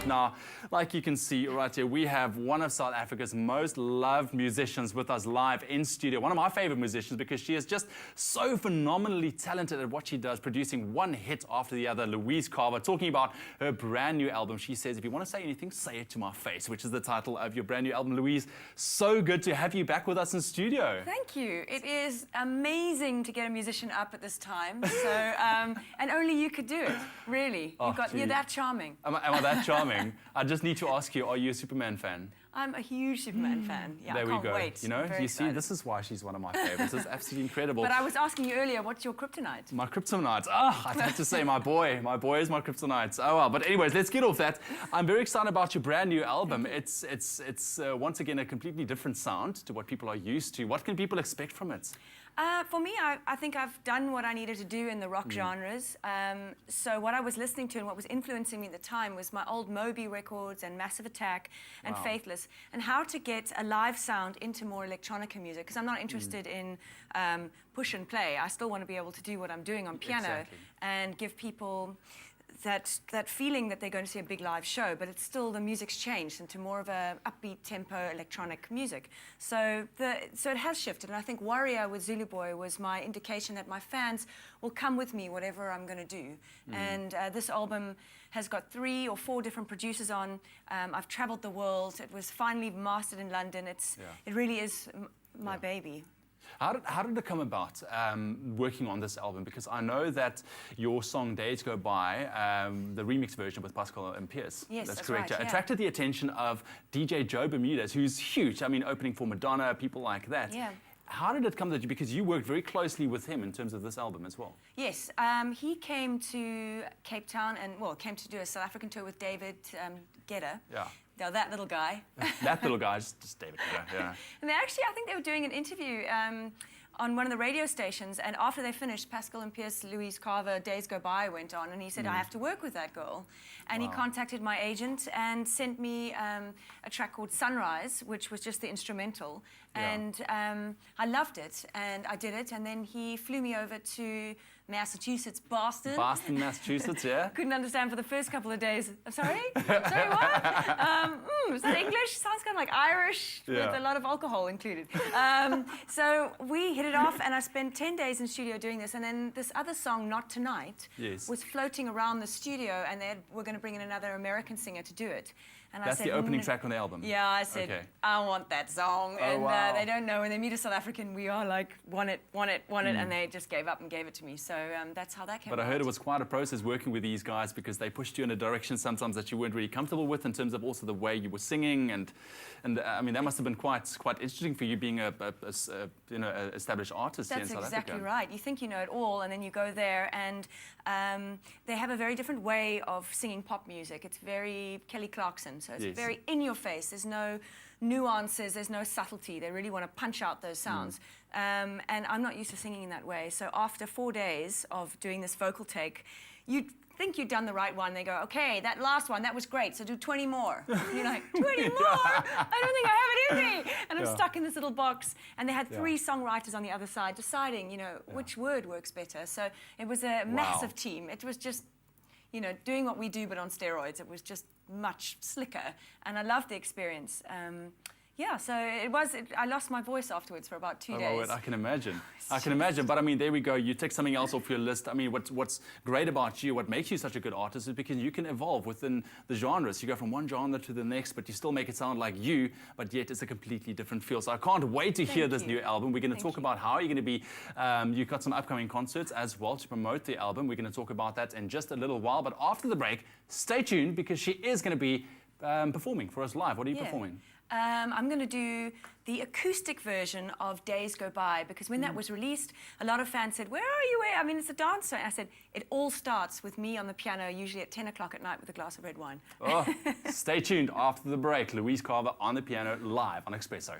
right. Now, like you can see right here, we have one of South Africa's most loved musicians with us live in studio. One of my favorite musicians because she is just so phenomenally talented at what she does, producing one hit after the other. Louise Carver, talking about her brand new album. She says, if you want to say anything, say it to my face, which is the title of your brand new album. Louise, so good to have you back with us in studio. Thank you. It is amazing to get a musician up at this time. So, and only you could do it, really. You're that charming. Am I that charming? I just need to ask you, are you a Superman fan? I'm a huge Superman fan. Yeah, there I can't we go. wait. You know, you see, this is why she's one of my favorites. It's absolutely incredible. But I was asking you earlier, what's your kryptonite? My kryptonite. I'd have to say my boy. My boy is my kryptonite. Oh well. But anyways, let's get off that. I'm very excited about your brand new album. It's once again a completely different sound to what people are used to. What can people expect from it? For me, I think I've done what I needed to do in the rock genres. So what I was listening to and what was influencing me at the time was my old Moby records and Massive Attack and Faithless, and how to get a live sound into more electronica music, because I'm not interested in push and play. I still want to be able to do what I'm doing on piano and give people that feeling that they're going to see a big live show, but it's still, the music's changed into more of a upbeat tempo electronic music. So it has shifted, and I think Warrior with Zulu Boy was my indication that my fans will come with me whatever I'm going to do. And this album has got 3 or 4 different producers on. I've traveled the world. It was finally mastered in London. It really is my baby. How did it come about, working on this album? Because I know that your song Days Go By, the remix version with Pascal and Pierce, that's correct, right, attracted the attention of DJ Joe Bermudez, who's huge. I mean, opening for Madonna, people like that. Yeah. How did it come that you, because you worked very closely with him in terms of this album as well? Yes, he came to Cape Town and, well, came to do a South African tour with David Guetta. Yeah. Now, that little guy. That little guy, just David Guetta, yeah. And they actually, I think they were doing an interview on one of the radio stations, and after they finished, Pascal and Pierce, Louise Carver, Days Go By went on, and he said, I have to work with that girl. And he contacted my agent and sent me a track called Sunrise, which was just the instrumental. And I loved it, and I did it, and then he flew me over to Massachusetts, Boston. Boston, Massachusetts, yeah. Couldn't understand for the first couple of days. Sorry? Sorry, what? Is that English? Sounds kind of like Irish, with a lot of alcohol included. So we hit it off, and I spent 10 days in studio doing this, and then this other song, Not Tonight, was floating around the studio, and they were going to bring in another American singer to do it. And that's I said, the opening track on the album? Yeah, I said, I want that song. And they don't know. When they meet a South African, we are like, want it, and they just gave up and gave it to me. So that's how that came But I heard it was quite a process working with these guys, because they pushed you in a direction sometimes that you weren't really comfortable with, in terms of also the way you were singing, and I mean, that must have been quite interesting for you, being a established artist here in South Africa. That's exactly right. You think you know it all, and then you go there, and they have a very different way of singing pop music. It's very Kelly Clarkson. So it's very in your face. There's no nuances, there's no subtlety. They really want to punch out those sounds. And I'm not used to singing in that way. So after 4 days of doing this vocal take, you'd think you'd done the right one. They go, okay, that last one, that was great, so do 20 more. And you're like, 20 more? I don't think I have it in me. And I'm stuck in this little box. And they had 3 songwriters on the other side deciding, which word works better. So it was a massive team. It was just, doing what we do, but on steroids. It was just much slicker, and I loved the experience. So I lost my voice afterwards for about 2 days. I can imagine. I can imagine. But I mean, there we go. You take something else off your list. I mean, what's great about you, what makes you such a good artist, is because you can evolve within the genres. You go from one genre to the next, but you still make it sound like you, but yet it's a completely different feel. So I can't wait to hear this new album. We're going to talk about how you're going to be. You've got some upcoming concerts as well to promote the album. We're going to talk about that in just a little while. But after the break, stay tuned, because she is going to be performing for us live. What are you performing? I'm going to do the acoustic version of Days Go By, because when that was released, a lot of fans said, where are you? I mean, it's a dance song. I said, it all starts with me on the piano, usually at 10 o'clock at night with a glass of red wine. Stay tuned after the break. Louise Carver on the piano, live on Expresso.